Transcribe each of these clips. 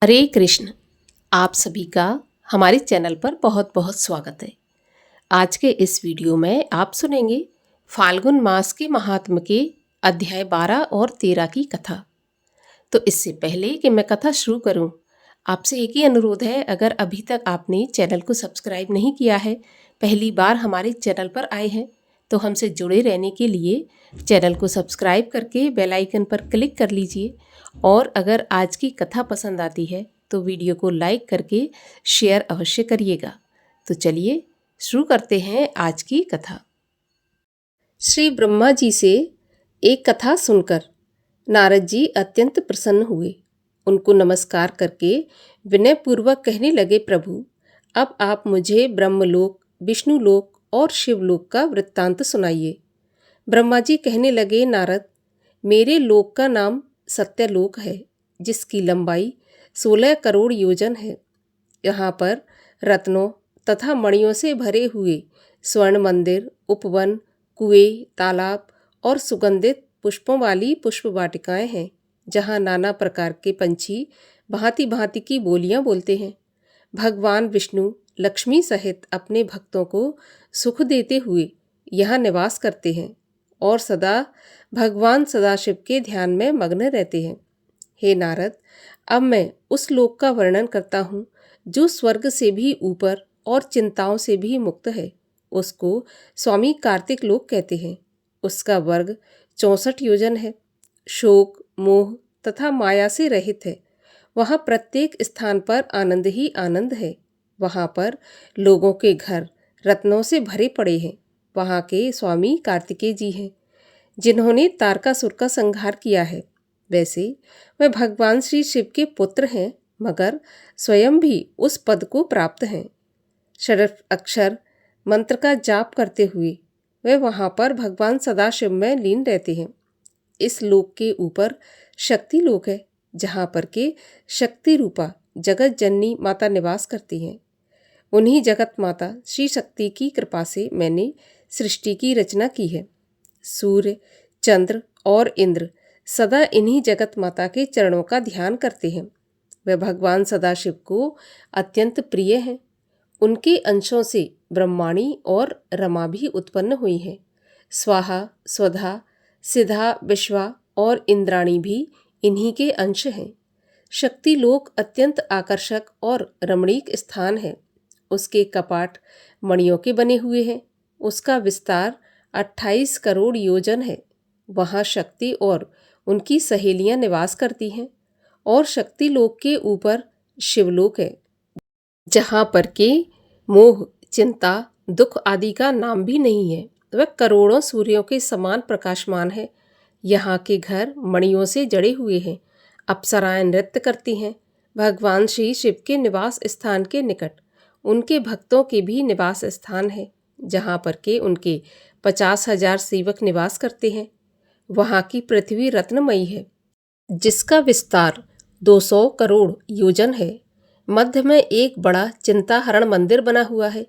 हरे कृष्ण। आप सभी का हमारे चैनल पर बहुत बहुत स्वागत है। आज के इस वीडियो में आप सुनेंगे फाल्गुन मास के महात्म के अध्याय 12 और 13 की कथा। तो इससे पहले कि मैं कथा शुरू करूं, आपसे एक ही अनुरोध है, अगर अभी तक आपने चैनल को सब्सक्राइब नहीं किया है, पहली बार हमारे चैनल पर आए हैं, तो हमसे जुड़े रहने के लिए चैनल को सब्सक्राइब करके बेल आइकन पर क्लिक कर लीजिए। और अगर आज की कथा पसंद आती है तो वीडियो को लाइक करके शेयर अवश्य करिएगा। तो चलिए शुरू करते हैं आज की कथा। श्री ब्रह्मा जी से एक कथा सुनकर नारद जी अत्यंत प्रसन्न हुए। उनको नमस्कार करके विनयपूर्वक कहने लगे, प्रभु, अब आप मुझे ब्रह्मलोक, विष्णुलोक और शिवलोक का वृत्तांत सुनाइए। ब्रह्मा जी कहने लगे, नारद, मेरे लोक का नाम सत्यलोक है, जिसकी लंबाई 16 करोड़ योजन है। यहाँ पर रत्नों तथा मणियों से भरे हुए स्वर्ण मंदिर, उपवन, कुएं, तालाब और सुगंधित पुष्पों वाली पुष्प वाटिकाएं हैं, जहाँ नाना प्रकार के पंछी भांति भांति की बोलियां बोलते हैं। भगवान विष्णु लक्ष्मी सहित अपने भक्तों को सुख देते हुए यहाँ निवास करते हैं और सदा भगवान सदाशिव के ध्यान में मग्न रहते हैं। हे नारद, अब मैं उस लोक का वर्णन करता हूँ जो स्वर्ग से भी ऊपर और चिंताओं से भी मुक्त है। उसको स्वामी कार्तिक लोक कहते हैं। उसका वर्ग 64 योजन है। शोक, मोह तथा माया से रहित है। वहाँ प्रत्येक स्थान पर आनंद ही आनंद है। वहाँ पर लोगों के घर रत्नों से भरे पड़े हैं। वहाँ के स्वामी कार्तिकेय जी हैं, जिन्होंने तारकासुर का संहार किया है। वैसे वह भगवान श्री शिव के पुत्र हैं, मगर स्वयं भी उस पद को प्राप्त हैं। षड् अक्षर मंत्र का जाप करते हुए वे वहाँ पर भगवान सदाशिव में लीन रहते हैं। इस लोक के ऊपर शक्ति लोक है, जहाँ पर के शक्ति रूपा जगत जननी माता निवास करती हैं। उन्हीं जगत माता श्री शक्ति की कृपा से मैंने सृष्टि की रचना की है। सूर्य, चंद्र और इंद्र सदा इन्हीं जगत माता के चरणों का ध्यान करते हैं। वे भगवान सदाशिव को अत्यंत प्रिय हैं। उनके अंशों से ब्रह्माणी और रमा भी उत्पन्न हुई हैं। स्वाहा, स्वधा, सिधा, विश्वा और इंद्राणी भी इन्हीं के अंश हैं। शक्ति लोक अत्यंत आकर्षक और रमणीक स्थान है। उसके कपाट मणियों के बने हुए हैं। उसका विस्तार 28 करोड़ योजन है। वहाँ शक्ति और उनकी सहेलियां निवास करती हैं। और शक्ति लोक के ऊपर शिवलोक है, जहाँ पर के मोह, चिंता, दुख आदि का नाम भी नहीं है। वह करोड़ों सूर्यों के समान प्रकाशमान है। यहाँ के घर मणियों से जड़े हुए हैं। अप्सराएं नृत्य करती हैं। भगवान श्री शिव के निवास स्थान के निकट उनके भक्तों के भी निवास स्थान है, जहाँ पर के उनके 50,000 सेवक निवास करते हैं। वहाँ की पृथ्वी रत्नमयी है, जिसका विस्तार 200 करोड़ योजन है। मध्य में एक बड़ा चिंताहरण मंदिर बना हुआ है,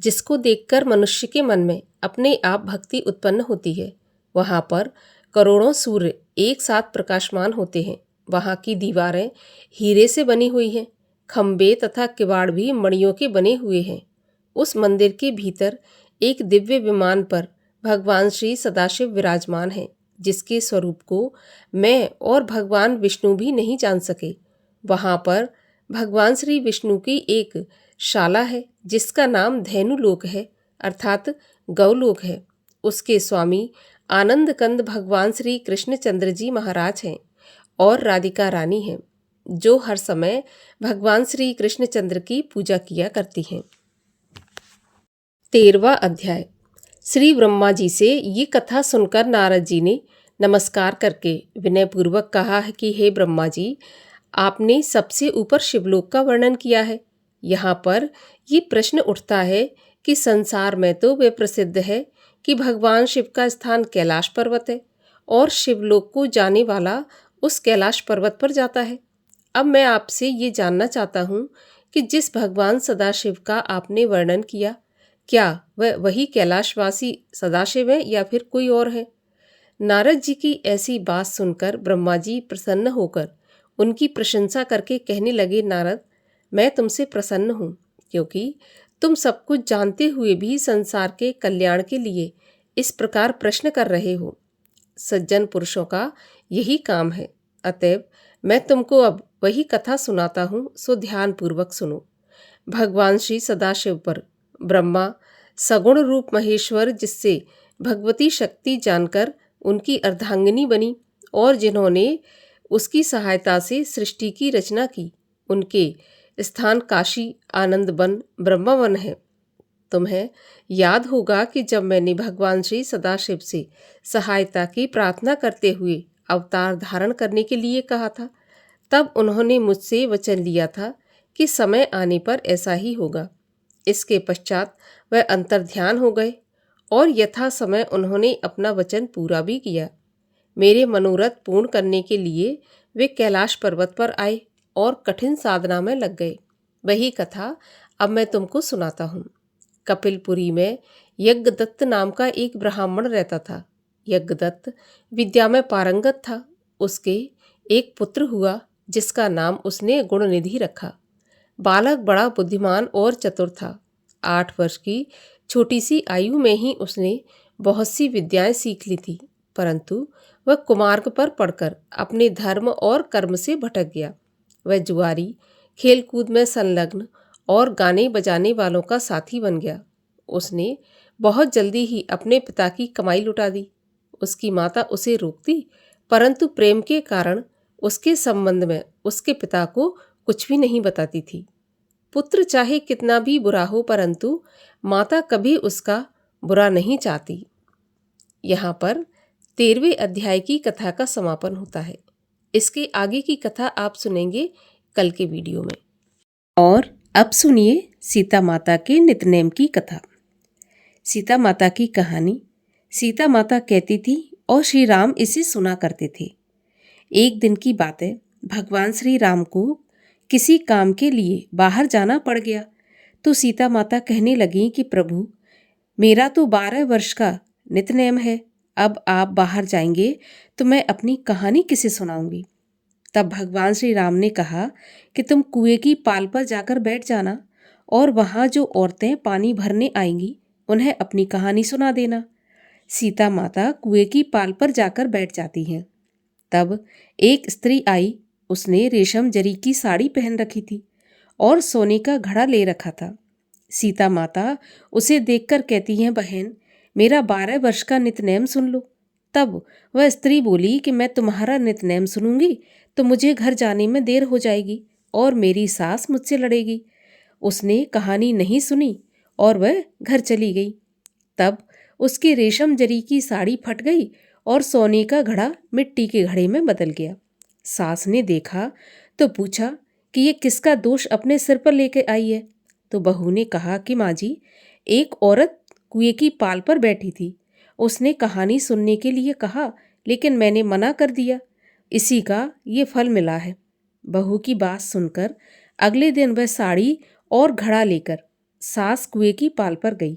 जिसको देखकर मनुष्य के मन में अपने आप भक्ति उत्पन्न होती है। वहाँ पर करोड़ों सूर्य एक साथ प्रकाशमान होते हैं। वहाँ की दीवारें हीरे से बनी हुई हैं। खंबे तथा किवाड़ भी मणियों के बने हुए हैं। उस मंदिर के भीतर एक दिव्य विमान पर भगवान श्री सदाशिव विराजमान हैं, जिसके स्वरूप को मैं और भगवान विष्णु भी नहीं जान सके। वहाँ पर भगवान श्री विष्णु की एक शाला है, जिसका नाम धेनुलोक है, अर्थात गौलोक है। उसके स्वामी आनंद कंद भगवान श्री कृष्णचंद्र जी महाराज हैं और राधिका रानी हैं, जो हर समय भगवान श्री कृष्णचंद्र की पूजा किया करती हैं। 13वां अध्याय। श्री ब्रह्मा जी से ये कथा सुनकर नारद जी ने नमस्कार करके विनयपूर्वक कहा है कि हे ब्रह्मा जी, आपने सबसे ऊपर शिवलोक का वर्णन किया है। यहाँ पर ये प्रश्न उठता है कि संसार में तो वे प्रसिद्ध है कि भगवान शिव का स्थान कैलाश पर्वत है और शिवलोक को जाने वाला उस कैलाश पर्वत पर जाता है। अब मैं आपसे ये जानना चाहता हूँ कि जिस भगवान सदाशिव का आपने वर्णन किया, क्या वह वही कैलाशवासी सदाशिव है या फिर कोई और है? नारद जी की ऐसी बात सुनकर ब्रह्मा जी प्रसन्न होकर उनकी प्रशंसा करके कहने लगे, नारद, मैं तुमसे प्रसन्न हूँ, क्योंकि तुम सब कुछ जानते हुए भी संसार के कल्याण के लिए इस प्रकार प्रश्न कर रहे हो। सज्जन पुरुषों का यही काम है। अतएव मैं तुमको अब वही कथा सुनाता हूँ, सो ध्यान पूर्वक सुनो। भगवान श्री सदाशिव पर ब्रह्मा सगुण रूप महेश्वर, जिससे भगवती शक्ति जानकर उनकी अर्धांगिनी बनी और जिन्होंने उसकी सहायता से सृष्टि की रचना की, उनके स्थान काशी आनंद वन ब्रह्मवन है। तुम्हें याद होगा कि जब मैंने भगवान श्री सदाशिव से सहायता की प्रार्थना करते हुए अवतार धारण करने के लिए कहा था, तब उन्होंने मुझसे वचन लिया था कि समय आने पर ऐसा ही होगा। इसके पश्चात वह अंतर्ध्यान हो गए और यथा समय उन्होंने अपना वचन पूरा भी किया। मेरे मनोरथ पूर्ण करने के लिए वे कैलाश पर्वत पर आए और कठिन साधना में लग गए। वही कथा अब मैं तुमको सुनाता हूँ। कपिलपुरी में यज्ञदत्त नाम का एक ब्राह्मण रहता था। यज्ञदत्त विद्या में पारंगत था। उसके एक पुत्र हुआ, जिसका नाम उसने गुणनिधि रखा। बालक बड़ा बुद्धिमान और चतुर था। 8 वर्ष की छोटी सी आयु में ही उसने बहुत सी विद्याएं सीख ली थी, परंतु वह कुमार्ग पर पड़कर अपने धर्म और कर्म से भटक गया। वह जुआरी, खेलकूद में संलग्न और गाने बजाने वालों का साथी बन गया। उसने बहुत जल्दी ही अपने पिता की कमाई लुटा दी। उसकी माता उसे रोकती, परंतु प्रेम के कारण उसके संबंध में उसके पिता को कुछ भी नहीं बताती थी। पुत्र चाहे कितना भी बुरा हो, परंतु माता कभी उसका बुरा नहीं चाहती। यहाँ पर 13वें अध्याय की कथा का समापन होता है। इसके आगे की कथा आप सुनेंगे कल के वीडियो में। और अब सुनिए सीता माता के नितनेम की कथा। सीता माता की कहानी। सीता माता कहती थी और श्री राम इसे सुना करते थे। एक दिन की बात है, भगवान श्री राम को किसी काम के लिए बाहर जाना पड़ गया, तो सीता माता कहने लगी कि प्रभु, मेरा तो 12 वर्ष का नितनेम है, अब आप बाहर जाएंगे तो मैं अपनी कहानी किसे सुनाऊंगी। तब भगवान श्री राम ने कहा कि तुम कुएं की पाल पर जाकर बैठ जाना और वहाँ जो औरतें पानी भरने आएंगी उन्हें अपनी कहानी सुना देना। सीता माता कुएं की पाल पर जाकर बैठ जाती हैं। तब एक स्त्री आई। उसने रेशम जरी की साड़ी पहन रखी थी और सोने का घड़ा ले रखा था। सीता माता उसे देखकर कहती हैं, बहन, मेरा 12 वर्ष का नितनेम सुन लो। तब वह स्त्री बोली कि मैं तुम्हारा नितनेम सुनूंगी तो मुझे घर जाने में देर हो जाएगी और मेरी सास मुझसे लड़ेगी। उसने कहानी नहीं सुनी और वह घर चली गई। तब उसकी रेशम जरी की साड़ी फट गई और सोने का घड़ा मिट्टी के घड़े में बदल गया। सास ने देखा तो पूछा कि ये किसका दोष अपने सिर पर लेकर आई है। तो बहू ने कहा कि माँ जी, एक औरत कुएं की पाल पर बैठी थी। उसने कहानी सुनने के लिए कहा, लेकिन मैंने मना कर दिया। इसी का ये फल मिला है। बहू की बात सुनकर अगले दिन वह साड़ी और घड़ा लेकर सास कुएं की पाल पर गई।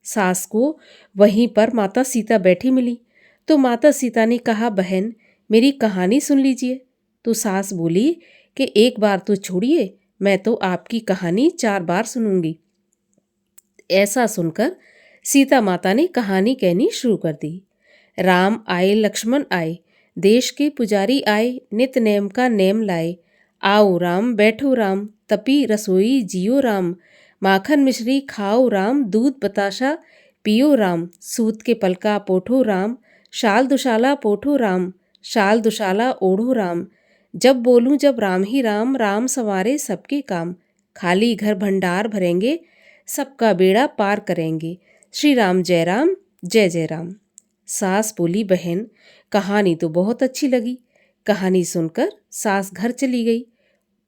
सास को वहीं पर माता सीता बैठी मिली, तो माता सीता ने कहा, बहन, मेरी कहानी सुन लीजिए। तो सास बोली कि एक बार तो छोड़िए, मैं तो आपकी कहानी 4 बार सुनूंगी। ऐसा सुनकर सीता माता ने कहानी कहनी शुरू कर दी। राम आए, लक्ष्मण आए, देश के पुजारी आए, नित नेम का नेम लाए। आओ राम, बैठो राम, तपी रसोई जियो राम। माखन मिश्री खाओ राम, दूध बताशा पियो राम। सूत के पलका पोठो राम, शाल दुशाला पोठो राम। शाल दुशाला ओढ़ो राम। जब बोलूं जब राम ही राम, राम संवारे सबके काम। खाली घर भंडार भरेंगे, सबका बेड़ा पार करेंगे। श्री राम जय राम, जय जय राम। सास बोली, बहन, कहानी तो बहुत अच्छी लगी। कहानी सुनकर सास घर चली गई।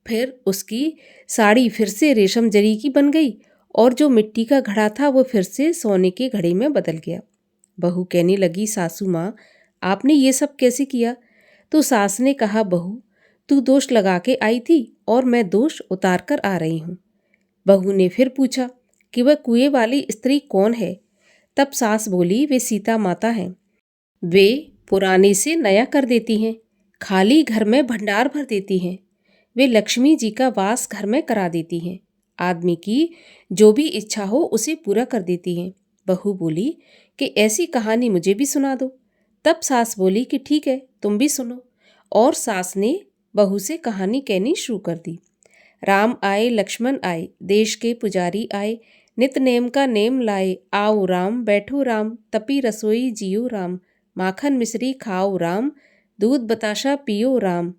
फिर उसकी साड़ी फिर से रेशम जरी की बन गई और जो मिट्टी का घड़ा था वो फिर से सोने के घड़े में बदल गया। बहू कहने लगी, सासू माँ, आपने ये सब कैसे किया? तो सास ने कहा, बहू, तू दोष लगा के आई थी और मैं दोष उतार कर आ रही हूँ। बहू ने फिर पूछा कि वह कुएं वाली स्त्री कौन है? तब सास बोली, वे सीता माता हैं। वे पुराने से नया कर देती हैं। खाली घर में भंडार भर देती हैं। वे लक्ष्मी जी का वास घर में करा देती हैं। आदमी की जो भी इच्छा हो उसे पूरा कर देती हैं। बहू बोली कि ऐसी कहानी मुझे भी सुना दो। तब सास बोली कि ठीक है, तुम भी सुनो। और सास ने बहू से कहानी कहनी शुरू कर दी। राम आए लक्ष्मण आए, देश के पुजारी आए, नित नेम का नेम लाए, आओ राम बैठो राम, तपी रसोई जियो राम, माखन मिश्री खाओ राम, दूध बताशा पियो राम,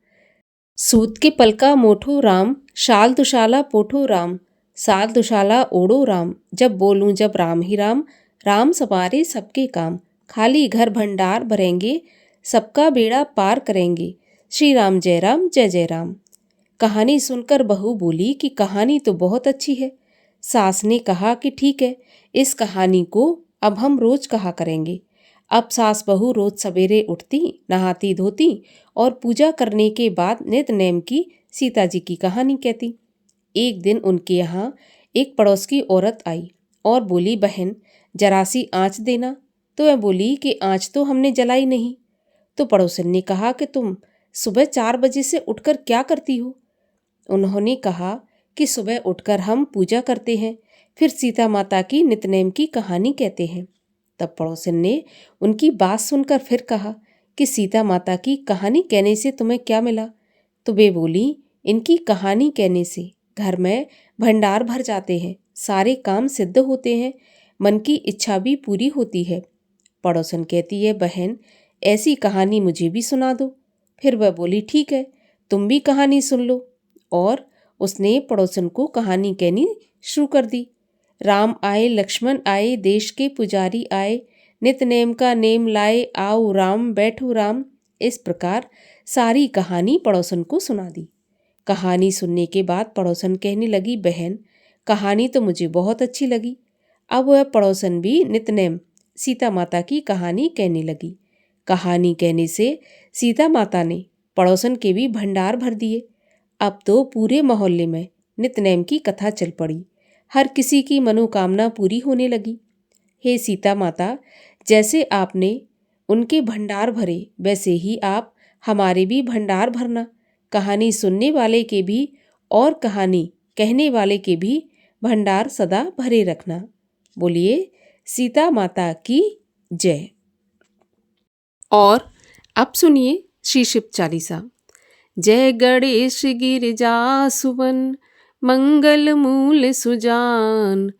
सूत के पलका मोठो राम, शाल दुशाला पोठो राम, साल दुशाला ओढ़ो राम, जब बोलूं जब राम ही राम, राम सवारे सबके काम, खाली घर भंडार भरेंगे, सबका बेड़ा पार करेंगे, श्री राम जय जय राम। कहानी सुनकर बहू बोली कि कहानी तो बहुत अच्छी है। सास ने कहा कि ठीक है, इस कहानी को अब हम रोज कहा करेंगे। अब सास बहू रोज सवेरे उठती, नहाती धोती और पूजा करने के बाद नित नेम की सीता जी की कहानी कहती। एक दिन उनके यहाँ एक पड़ोस की औरत आई और बोली, बहन जरा सी आँच देना। तो वह बोली कि आँच तो हमने जलाई नहीं। तो पड़ोसन ने कहा कि तुम सुबह 4 बजे से उठकर क्या करती हो? उन्होंने कहा कि सुबह उठकर हम पूजा करते हैं, फिर सीता माता की नितनेम की कहानी कहते हैं। तब पड़ोसन ने उनकी बात सुनकर फिर कहा कि सीता माता की कहानी कहने से तुम्हें क्या मिला? तो वे बोली, इनकी कहानी कहने से घर में भंडार भर जाते हैं, सारे काम सिद्ध होते हैं, मन की इच्छा भी पूरी होती है। पड़ोसन कहती है, बहन ऐसी कहानी मुझे भी सुना दो। फिर वह बोली, ठीक है, तुम भी कहानी सुन लो। और उसने पड़ोसन को कहानी कहनी शुरू कर दी। राम आए लक्ष्मण आए, देश के पुजारी आए, नित नेम का नेम लाए, आओ राम बैठो राम। इस प्रकार सारी कहानी पड़ोसन को सुना दी। कहानी सुनने के बाद पड़ोसन कहने लगी, बहन कहानी तो मुझे बहुत अच्छी लगी। अब वह पड़ोसन भी नितनेम सीता माता की कहानी कहने लगी। कहानी कहने से सीता माता ने पड़ोसन के भी भंडार भर दिए। अब तो पूरे मोहल्ले में नितनेम की कथा चल पड़ी। हर किसी की मनोकामना पूरी होने लगी। हे सीता माता, जैसे आपने उनके भंडार भरे, वैसे ही आप हमारे भी भंडार भरना। कहानी सुनने वाले के भी और कहानी कहने वाले के भी भंडार सदा भरे रखना। बोलिए सीता माता की जय। और अब सुनिए श्री शिव चालीसा। जय गणेश गिरिजा सुवन, मंगल मूल सुजान,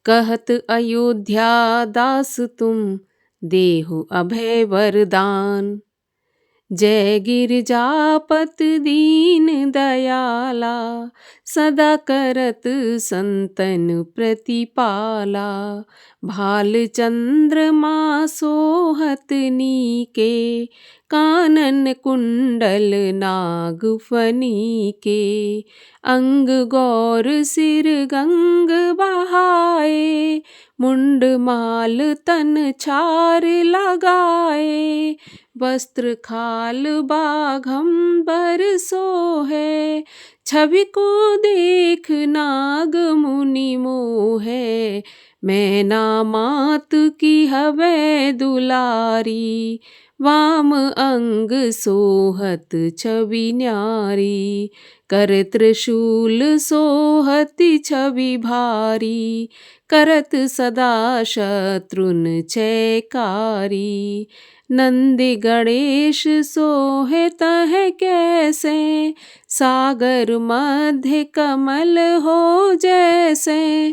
कहत अयोध्या दास तुम, देहु अभय वरदान। जय गिरिजापत दीन दयाला, सदा करत संतन प्रतिपाला, भाल चंद्रमा सोहत नीके, कानन कुंडल नाग फनी के, अंग गौर सिर गंग बहाए, मुंड माल तन छार लगाए, वस्त्र खाल बाघंबर सोहे, छवि को देख नाग मुनि मोहे, मैना मात की हवे दुलारी, वाम अंग सोहत छवि न्यारी, कर त्रिशूल सोहति छवि भारी, करत सदा शत्रुन चैकारी, नंदी गणेश सोहे तह कैसे, सागर मध्य कमल हो जैसे,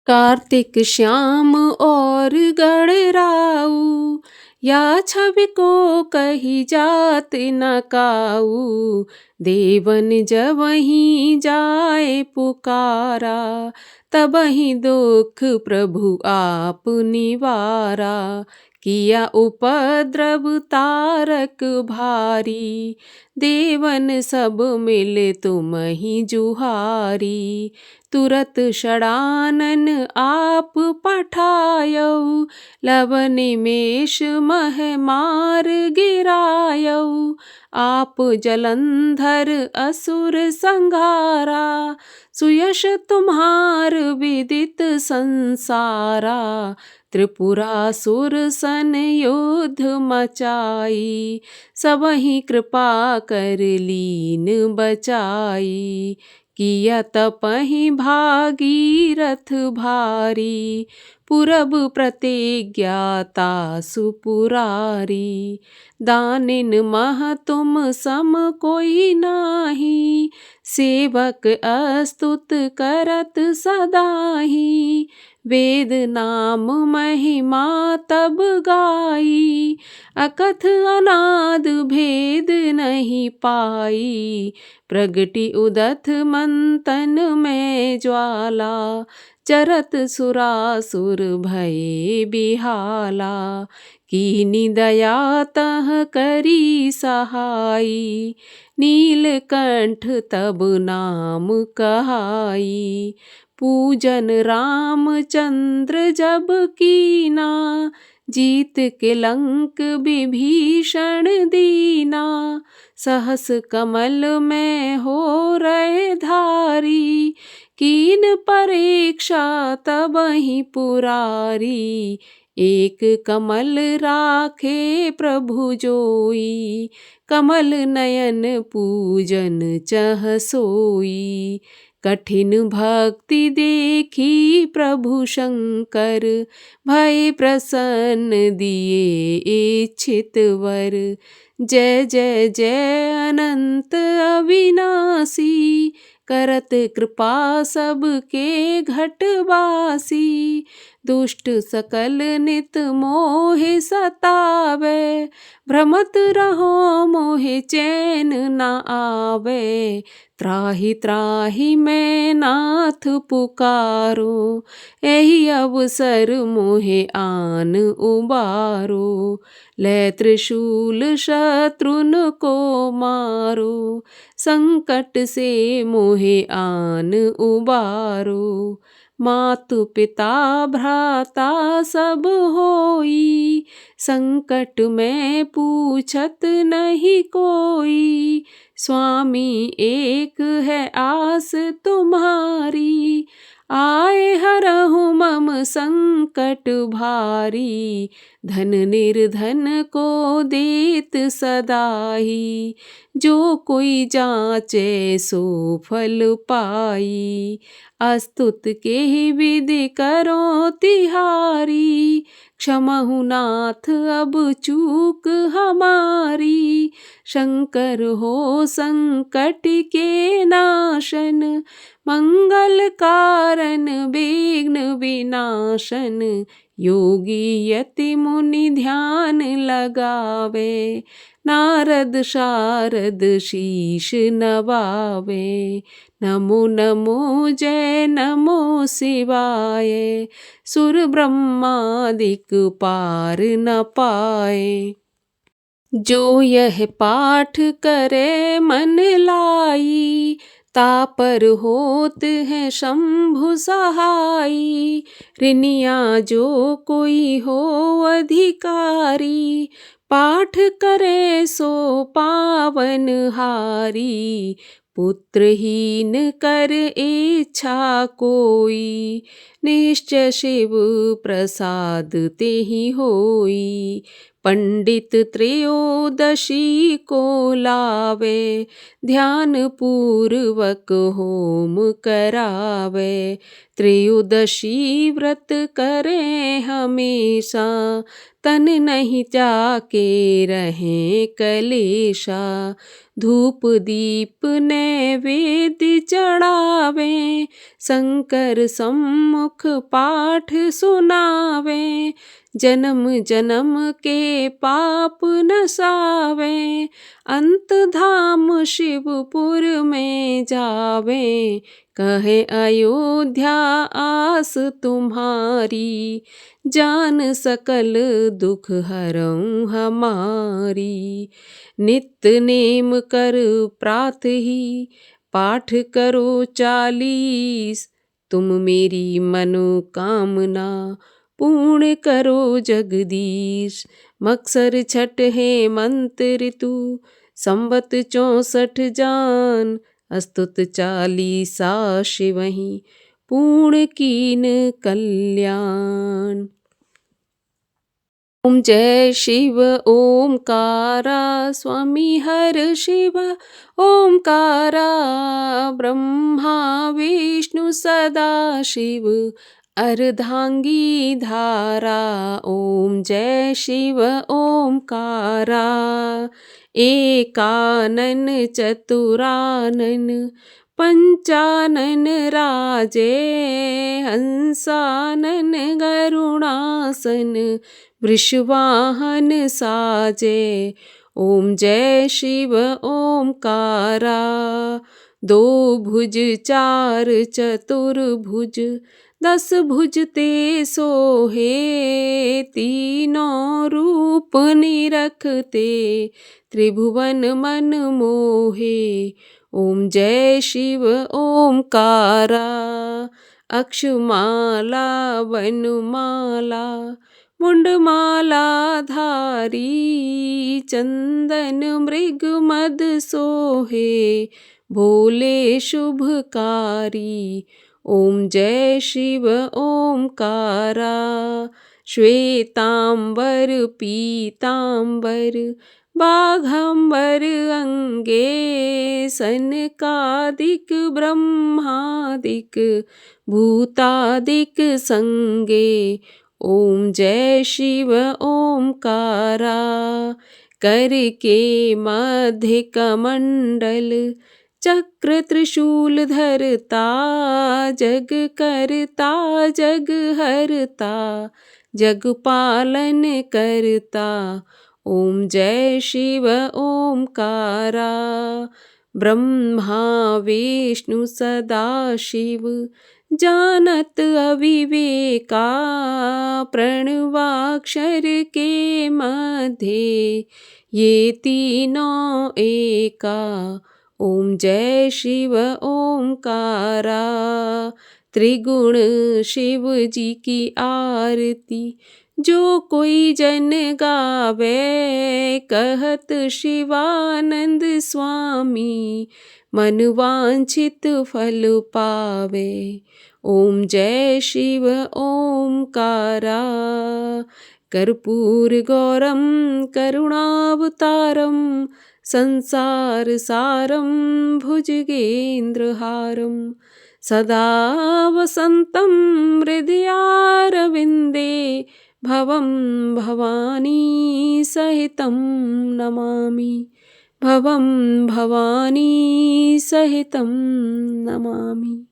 कार्तिक श्याम और गणराऊ, या छवि को कही जात न काऊ, देवन जबहि जाए पुकारा, तबहि दुख प्रभु आप निवारा, किया उपद्रव तारक भारी, देवन सब मिले तुमहि जुहारी, तुरत षडानन आप पठायऊ, लव निमेष मह मार गिरायऊ, आप जलंधर हर असुर संघारा, सुयश तुम्हार विदित संसारा। त्रिपुरासुर सन युद्ध मचाई, सबहि कृपा कर लीन बचाई। किया तपहि भागीरथ भारी, पुरब प्रतिज्ञाता सुपुरारी। दानिन मह तुम सम कोई नाही, सेवक अस्तुत करत सदाही। वेद नाम महिमा तब गाई, अकथ अनाद भेद नहीं पाई। प्रगटि उदथ मंतन में ज्वाला, चरत सुरासुर भये बिहाला। कीनी दया तह करी सहाई, नीलकंठ तब नाम कहाई। पूजन रामचंद्र जब कीना, जीत के लंक विभीषण दीना। सहस कमल में हो रहे धारी, कीन परीक्षा तबहि पुरारी। एक कमल राखे प्रभु जोई, कमल नयन पूजन चह सोई। कठिन भक्ति देखी प्रभु शंकर, भय प्रसन्न दिए इच्छित वर। जय जय जय अनंत अविनाशी, करत कृपा सबके घटवासी। दुष्ट सकल नित मोहि सतावे, भ्रमत रहो मोहि चैन न आवे। त्राहि त्राहि मैं नाथ पुकारो, एहि अवसर मोहे आन उबारो। लै त्रिशूल शत्रुन को मारो, संकट से मोहे आन उबारो। मातु पिता भ्राता सब होई, संकट में पूछत नहीं कोई। स्वामी एक है आस तुम्हारी, आए हरहु मम संकट भारी। धन निर्धन को देत सदाही, जो कोई जाचे सो फल पाई। अस्तुत के विधि करो तिहारी, क्षमहु नाथ अब चूक हमारी। शंकर हो संकट के नाशन, मंगल कारण विघ्न विनाशन। योगी यति मुनि ध्यान लगावे, नारद शारद शीश नवावे। नमो नमो जय नमो शिवाय, सुर ब्रह्मादिक पार न पाए। जो यह पाठ करे मन लाई, तापर होत है शंभु सहाई। ऋनिया जो कोई हो अधिकारी, पाठ करे सो पावन हारी। पुत्रहीन कर इच्छा कोई, निश्चय शिव प्रसाद तेहि होई। पंडित त्रयोदशी को लावे, ध्यान पूर्वक होम करावे। त्रयोदशी व्रत करें हमेशा, तन नहीं जाके रहें कलेशा। धूप दीप नैवेद्य चढ़ावे, शंकर सम्मुख पाठ सुनावे। जन्म जन्म के पाप नसावे, अंत धाम शिवपुर में जावे। कहे अयोध्या आस तुम्हारी, जान सकल दुख हरऊँ हमारी। नित्य नेम कर प्रात ही, पाठ करो 40। तुम मेरी मनोकामना पूर्ण करो जगदीश। मक्सर छठ है मंत्र ऋतु, संवत 64 जान अस्तुत 40 शिवहि पूर्ण कीन कल्याण। ओम जय शिव ओमकारा स्वामी हर शिव ओमकारा ब्रह्मा विष्णु सदा शिव अर्धांगी धारा। ओम जय शिव ओमकारा एकानन चतुरानन पंचानन राजे हंसानन गरुणासन वृषवाहन साजे। ओम जय शिव ओमकारा 2 भुज 4 चतुर्भुज 10 भुज ते सोहे तीनों रूप निरखते त्रिभुवन मन मोहे। ओम जय शिव ओमकारा अक्षमाला वनमाला मुंडमाला धारी चंदन मृग मद सोहे भोले शुभकारी। ओम जय शिव ओमकारा श्वेतांबर पीतांबर बाघंबर अंगे सनकादिक ब्रह्मादिक भूतादिक संगे। ओम जय शिव ओमकारा करके मध्य कमंडल चक्र त्रिशूल धरता जग करता जग हरता जग पालन करता। ओम जय शिव ओमकारा ब्रह्मा विष्णु सदा शिव जानत अविवेका प्रणवाक्षर के मध्य ये तीनों एका। ओम जय शिव ओमकारा त्रिगुण शिव जी की आरती जो कोई जन गावे कहत शिवानंद स्वामी मन वांछित फल पावे। ओम जय शिव ओमकारा कर्पूर गौरम करुणावतारम संसार सारम भुजगेंद्रहारम सदा वसंतं हृदयारविंदे भवं भवानी सहितं नमामि भवं भवानी सहितं नमामि।